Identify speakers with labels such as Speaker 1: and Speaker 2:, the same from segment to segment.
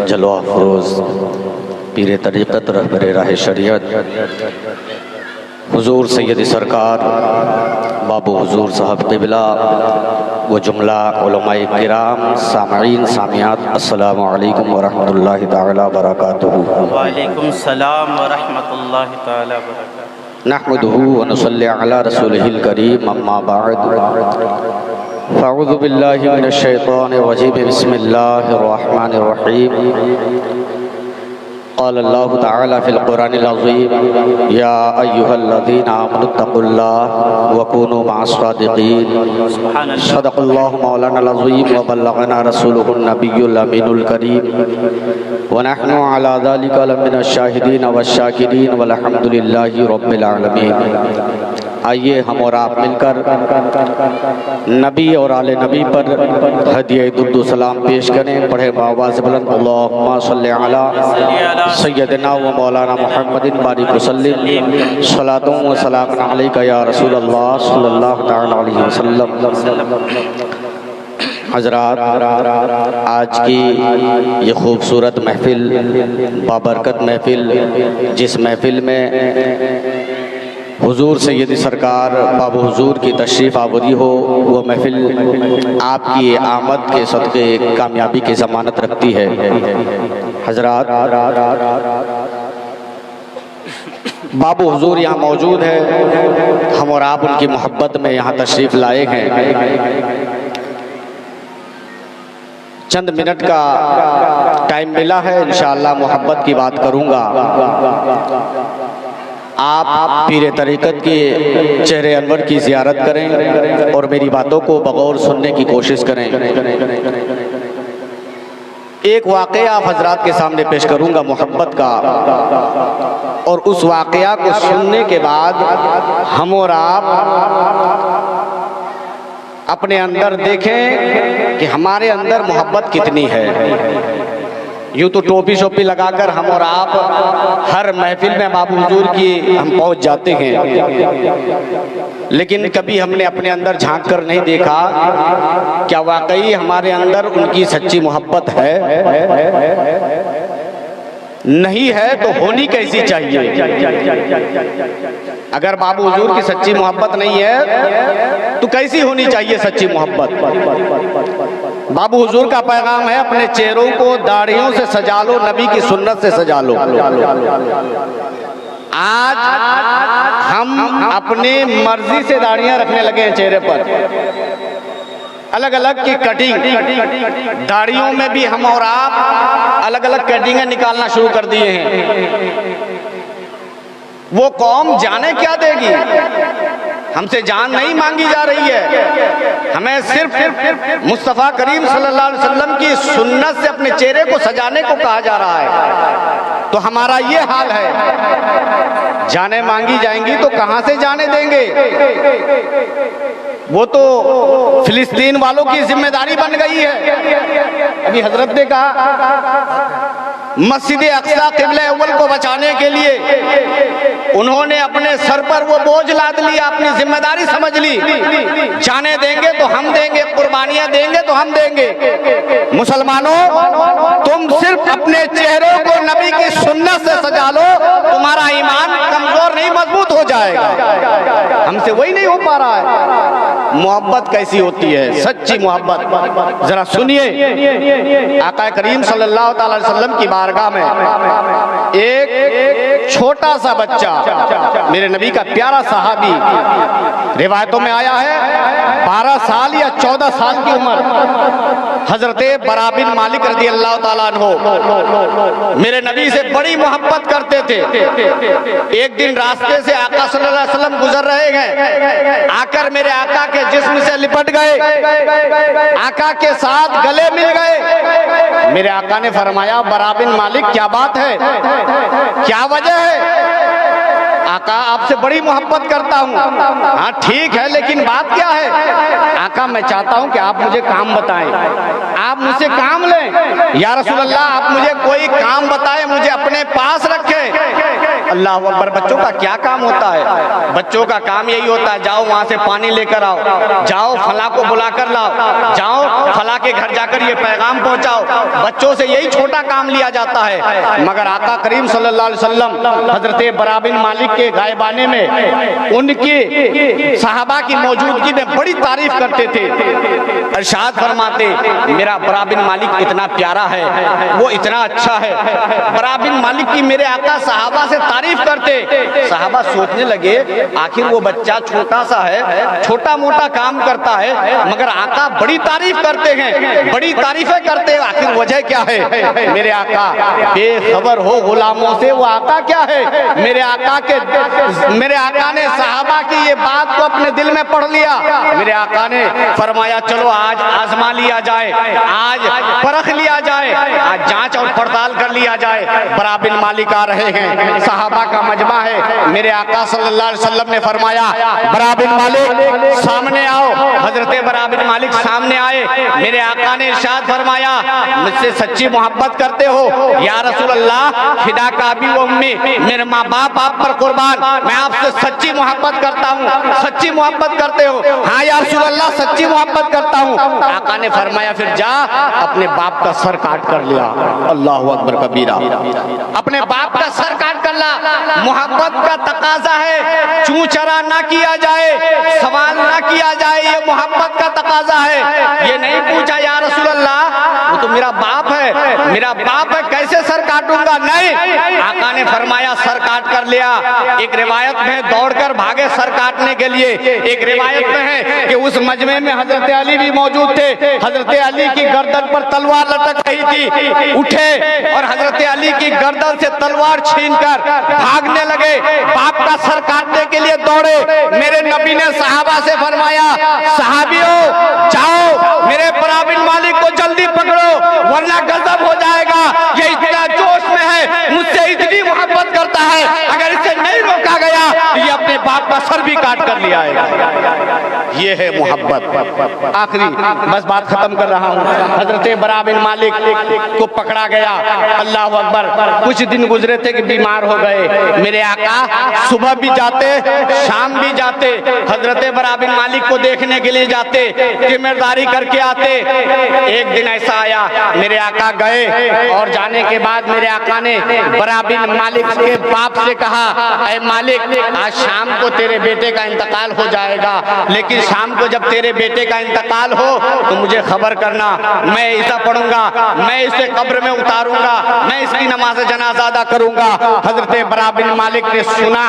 Speaker 1: جلوہ افروز پیر طریقت رہبر راہ شریعت حضور سید سرکار بابو حضور صاحب قبلہ و جملہ علماء کرام سامعین سامعات السلام علیکم ورحمۃ اللہ تعالی وبرکاتہ۔
Speaker 2: وعلیکم السلام ورحمۃ اللہ تعالی وبرکاتہ۔
Speaker 1: نحمده ونصلی علی رسولہ الکریم اما بعد فاعوذ باللہ من الشیطان الرجیم بسم اللہ الرحمن الرحیم۔ قال اللہ تعالی فی القرآن العظیم یا ایہا الذین آمنوا اتقوا اللہ وکونوا مع الصادقین۔ صدق اللہ مولانا العظیم وبلغنا رسولہ النبی الامین الکریم ونحن علی ذلک لمن الشاہدین والشاکرین والحمد للہ رب العالمین۔ آئیے ہم اور آپ مل کر نبی اور آل نبی پر ہدیہ درود و سلام پیش کریں۔ پڑھے بآواز بلند اللہم صلی علی سیدنا و مولانا محمد بارک وسلم صلاۃ و سلام علیک یا رسول اللہ صلی اللہ تعالی علیہ وسلم۔ حضرات، آج کی یہ خوبصورت محفل، بابرکت محفل، جس محفل میں حضور سید سرکار بابو حضور کی تشریف آوری ہو، وہ محفل آپ کی آمد کے صدقے کامیابی کی ضمانت رکھتی ہے۔ حضرات، بابو حضور یہاں موجود ہے، ہم اور آپ ان کی محبت میں یہاں تشریف لائے ہیں۔ چند منٹ کا ٹائم ملا ہے، انشاءاللہ محبت کی بات کروں گا۔ آپ پیر طریقت کے چہرے انور کی زیارت کریں اور میری باتوں کو بغور سننے کی کوشش کریں۔ ایک واقعہ آپ حضرات کے سامنے پیش کروں گا محبت کا، اور اس واقعہ کو سننے کے بعد ہم اور آپ اپنے اندر دیکھیں کہ ہمارے اندر محبت کتنی ہے۔ یوں تو ٹوپی شوپی لگا کر ہم اور آپ ہر محفل میں بابو حضور کی ہم پہنچ جاتے ہیں، لیکن کبھی ہم نے اپنے اندر جھانک کر نہیں دیکھا کیا واقعی ہمارے اندر ان کی سچی محبت ہے؟ نہیں ہے تو ہونی کیسی چاہیے؟ اگر بابو حضور کی سچی محبت نہیں ہے تو کیسی ہونی چاہیے سچی محبت؟ بابو حضور کا پیغام ہے اپنے چہروں کو داڑھیوں سے سجا لو، نبی کی سنت سے سجا لو۔ آج ہم اپنی مرضی سے داڑھیاں رکھنے لگے ہیں چہرے پر، الگ الگ کی کٹنگ، داڑھیوں میں بھی ہم اور آپ الگ الگ کٹنگیں نکالنا شروع کر دیے ہیں۔ وہ قوم جانے کیا دے گی؟ ہم سے جان نہیں مانگی جا رہی ہے، ہمیں صرف مصطفیٰ کریم صلی اللہ علیہ وسلم کی سنت سے اپنے چہرے کو سجانے کو کہا جا رہا ہے۔ تو ہمارا یہ حال ہے، جانیں مانگی جائیں گی تو کہاں سے جانے دیں گے؟ وہ تو فلسطین والوں کی ذمہ داری بن گئی ہے۔ ابھی حضرت نے کہا مسجد اقصی قبلہ اول کو بچانے کے لیے انہوں نے اپنے سر پر وہ بوجھ لاد لیا، اپنی ذمہ داری سمجھ لی، جانے دیں گے تو ہم دیں گے، قربانیاں دیں گے تو ہم دیں گے۔ مسلمانوں، تم صرف اپنے چہروں کو نبی کی سنت سے سجا لو، تمہارا ایمان کمزور نہیں مضبوط ہو جائے گا۔ ہم سے وہی نہیں ہو پا رہا ہے۔ محبت کیسی ہوتی ہے؟ سچی محبت ذرا سنیے۔ آقا کریم صلی اللہ تعالی وسلم کی بارگاہ میں ایک چھوٹا سا بچہ، میرے نبی کا پیارا صحابی، روایتوں میں آیا ہے 12 سال یا 14 سال کی عمر، حضرت برا بن مالک رضی اللہ تعالیٰ عنہ میرے نبی سے بڑی محبت کرتے تھے۔ ایک دن راستے سے آقا صلی اللہ علیہ وسلم گزر رہے ہیں، آ کر میرے آقا کے جسم سے لپٹ گئے، آقا کے ساتھ گلے مل گئے۔ میرے آقا نے فرمایا برا بن مالک کیا بات ہے، کیا وجہ ہے؟ آقا آپ سے بڑی محبت کرتا ہوں۔ ہاں ٹھیک ہے، لیکن بات کیا ہے؟ آقا میں چاہتا ہوں کہ آپ مجھے کام بتائیں، آپ مجھ سے کام لیں۔ یا رسول اللہ آپ مجھے کوئی کام بتائیں، مجھے اپنے پاس رکھیں۔ اللہ اکبر. بچوں کا کیا کام ہوتا ہے؟ بچوں کا کام یہی ہوتا ہے جاؤ وہاں سے پانی لے کر آؤ, جاؤ فلاں کو بلا کر لاؤ, جاؤ فلاں کے گھر جا کر یہ پیغام پہنچاؤ. بچوں سے یہی چھوٹا کام لیا جاتا ہے. مگر آقا کریم صلی اللہ علیہ وسلم حضرت برا بن مالک کے غائبانے میں ان کی صحابہ کی موجودگی میں بڑی تعریف کرتے تھے. ارشاد فرماتے میرا برا بن مالک اتنا پیارا ہے, وہ اتنا اچھا ہے. برا بن مالک کی میرے آقا صحابہ سے تعریف کرتے. صحابہ سوچنے لگے آخر وہ بچہ چھوٹا سا ہے, چھوٹا موٹا کام کرتا ہے, مگر آقا بڑی تعریف کرتے ہیں, بڑی تعریفیں کرتے ہیں, آخر وجہ کیا ہے؟ میرے آقا بے خبر ہو غلاموں سے وہ آقا کیا ہے. میرے آقا نے صحابہ کی یہ بات کو اپنے دل میں پڑھ لیا. میرے آقا نے فرمایا چلو آج آزما لیا جائے, آج پرکھ لیا جائے, آج جانچ اور پڑتال کر لیا جائے. برا بن مالک آ رہے ہیں, صحابہ کا مجمع ہے. میرے آقا صلی اللہ علیہ وسلم نے فرمایا برا بن مالک سامنے آؤ. حضرت برا بن مالک سامنے آئے. میرے آقا نے ارشاد فرمایا مجھ سے سچی محبت کرتے ہو؟ یا رسول اللہ فدا کا ابی و امی, میرے ماں باپ آپ پر قربان, میں آپ سے سچی محبت کرتا ہوں. سچی محبت کرتے ہو؟ ہاں یا رسول اللہ سچی محبت کرتا ہوں. آقا نے فرمایا پھر جا اپنے باپ کا سر کاٹ کر لیا. اللہ اکبر کبیرہ. اپنے باپ کا سر کاٹ کر لا. محبت کا تقاضا ہے, چوں چرا نہ کیا جائے, سوال نہ کیا جائے, یہ محبت کا تقاضا ہے. یہ نہیں پوچھا یا رسول اللہ وہ تو میرا باپ ہے, میرا باپ ہے, کیسے سر کاٹوں گا؟ نہیں, آقا نے فرمایا سر کاٹ کر لیا. ایک روایت میں دوڑ کر بھاگے سر کاٹنے کے لیے. ایک روایت میں ہے کہ اس مجمع میں حضرت علی بھی موجود تھے. حضرت علی کی گردن پر تلوار لٹک رہی تھی. اٹھے اور حضرت علی کی گردن سے تلوار چھین کر بھاگنے لگے, باپ کا سر کاٹنے کے لیے دوڑے. میرے نبی نے صحابہ سے فرمایا صحابیوں جاؤ میرے برا بن مالک کو جلدی پکڑو ورنہ غضب ہو جائے گا. یہ اتنا جوش میں ہے, مجھ سے اتنی محبت کرتا ہے, اگر اسے نہیں روکا گیا یہ اپنے باپ کا سر بھی کاٹ کر لیا آئے گا. یہ ہے محبت. آخری بس بات ختم کر رہا ہوں. حضرت برا بن مالک کو پکڑا گیا. اللہ اکبر. کچھ دن گزرے تھے کہ بیمار ہو گئے. میرے آقا صبح بھی جاتے شام بھی جاتے, حضرت برا بن مالک کو دیکھنے کے لیے جاتے, ذمہ کر کے آتے. ایک دن ایسا آیا میرے آقا گئے اور جانے کے بعد میرے آقا نے برا بن مالک کے باپ سے کہا اے مالک آج شام کو تیرے بیٹے کا انتقال ہو جائے گا, لیکن شام کو جب تیرے بیٹے کا انتقال ہو تو مجھے خبر کرنا, میں عیسیٰ پڑھوں گا, میں اسے قبر میں اتاروں گا, میں اس کی نماز جنازہ ادا کروں گا. حضرت برا بن مالک نے سنا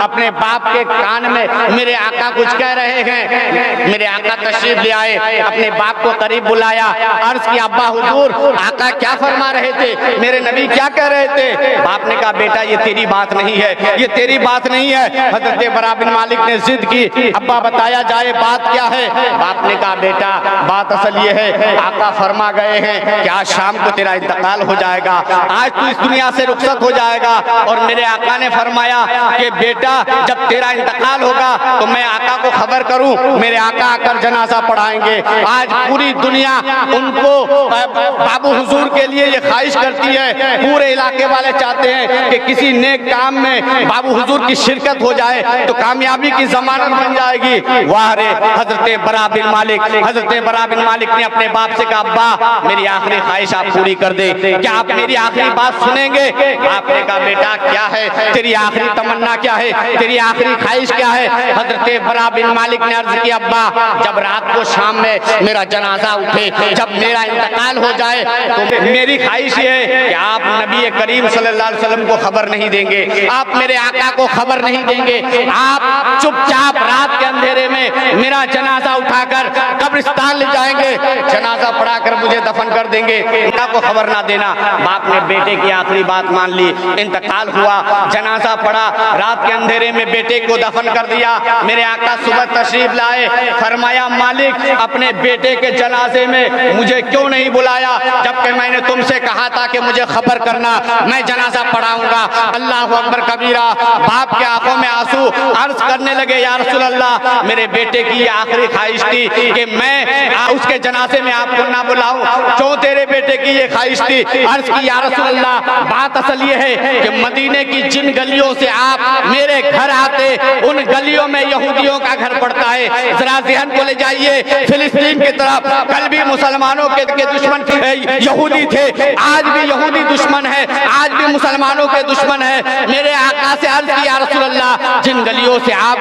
Speaker 1: اپنے باپ کے کان میں میرے آقا کچھ کہہ رہے ہیں. میرے آقا تشریف لے آئے, اپنے باپ کو قریب بلایا, عرض کیا ابا حضور آقا کیا فرما رہے تھے, میرے نبی کیا کہہ رہے تھے؟ باپ نے کہا بیٹا یہ تیری بات نہیں ہے, یہ تیری بات نہیں ہے. حضرت برا بن مالک نے ضد کی ابا بتایا جائے بات کیا ہے؟ باپ نے کہا بیٹا بات اصل یہ ہے آقا فرما گئے ہیں کہ آج شام کو تیرا انتقال ہو جائے گا, آج تو اس دنیا سے رخصت ہو جائے گا. اور میرے آقا نے فرمایا کہ بیٹا جب تیرا انتقال ہوگا تو میں آقا کو خبر کروں, میرے آقا آ کر جنازہ پڑھائیں گے. آج پوری دنیا ان کو بابو حضور کے لیے یہ خواہش کرتی ہے, پورے علاقے والے چاہتے ہیں کہ کسی نیک کام میں بابو حضور کی شرکت ہو جائے تو کامیابی کی ضمانت بن جائے گی. واہ رے حضرت برا بن مالک. حضرت برا بن مالک نے اپنے باپ سے کہا ابا میری آخری خواہش آپ پوری کر دیں, کیا آپ میری آخری بات سنیں گے؟ آپ نے کہا بیٹا کیا ہے تیری آخری تمنا, کیا ہے تیری آخری خواہش کیا ہے؟ حضرت برا بن مالک نے عرض کیا ابا جب رات کو شام میں میرا جنازہ اٹھے, جب میرا انتقال ہو جائے تو میری خواہش یہ ہے کہ آپ نبی کریم صلی اللہ علیہ وسلم کو خبر نہیں دیں گے, آپ میرے آقا کو خبر نہیں دیں گے, آپ چپ چاپ رات کے اندھیرے میں میرا جنازہ اٹھا کر قبرستان لے جائیں گے, جنازہ پڑھا کر مجھے دفن کر دیں گے, ان کو خبر نہ دینا. باپ نے بیٹے کی آخری بات مان لی. انتقال ہوا, جنازہ پڑھا, رات کے اندھیرے میں بیٹے کو دفن کر دیا. میرے آقا صبح تشریف لائے, فرمایا مالک اپنے بیٹے کے جنازے میں مجھے کیوں نہیں بلایا جبکہ میں نے تم سے کہا تھا کہ مجھے خبر کرنا, میں جنازہ پڑھاؤں گا. اللہ اکبر کبیرہ. باپ کے آنکھوں میں آنسو, عرض کرنے لگے یا رسول اللہ میرے بیٹے کی یہ آخری خواہش تھی کہ میں اس کے جنازے میں آپ کو نہ بلاؤں، کیوں تیرے بیٹے کی یہ خواہش تھی؟ عرض کی یا رسول اللہ بات اصل یہ ہے کہ مدینے کی جن گلیوں سے آپ میرے گھر آتے ان گلیوں میں یہودیوں کا گھر پڑتا ہے، ذرا ذہن کو لے جائیے فلسطین کی طرف، کل بھی مسلمانوں کے دشمن یہودی تھے، آج بھی یہودی دشمن ہے، آج بھی مسلمانوں کے دشمن ہے۔ میرے آقا سے عرض کی یا رسول اللہ جن گلیوں سے آپ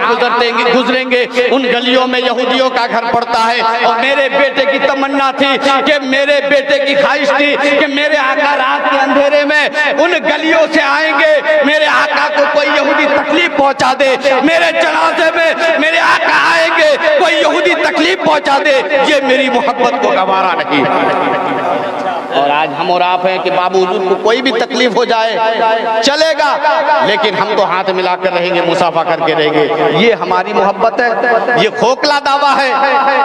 Speaker 1: گزریں گے ان گلیوں میں یہودیوں کا گھر پڑتا ہے، اور میرے بیٹے کی تمنا تھی کہ میرے بیٹے کی خواہش تھی کہ میرے آقا رات کے اندھیرے میں ان گلیوں سے آئیں گے، میرے آقا کو کوئی یہودی تکلیف پہنچا دے، میرے جنازے میں میرے آقا آئیں گے کوئی یہودی تکلیف پہنچا دے، یہ میری محبت کو گوارا نہیں۔ اور آج ہم اور آپ ہیں کہ بابو حضور کو کوئی بھی تکلیف ہو جائے چلے گا، لیکن ہم تو ہاتھ ملا کر رہیں گے، مصافحہ کر کے رہیں گے۔ یہ ہماری محبت ہے، یہ کھوکھلا دعویٰ ہے،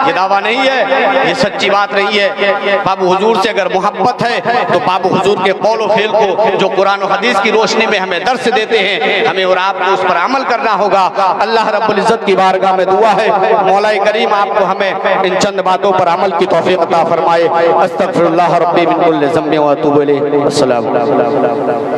Speaker 1: یہ دعویٰ نہیں ہے، یہ سچی بات رہی ہے۔ بابو حضور سے اگر محبت ہے تو بابو حضور کے قول و فعل کو جو قرآن و حدیث کی روشنی میں ہمیں درس دیتے ہیں، ہمیں اور آپ کو اس پر عمل کرنا ہوگا۔ اللہ رب العزت کی بارگاہ میں دعا ہے مولا کریم آپ کو ہمیں ان چند باتوں پر عمل کی توفیق عطا فرمائے۔ استغفر اللہ ربی من کل ذنب واتوب الیہ۔ السلام علیکم۔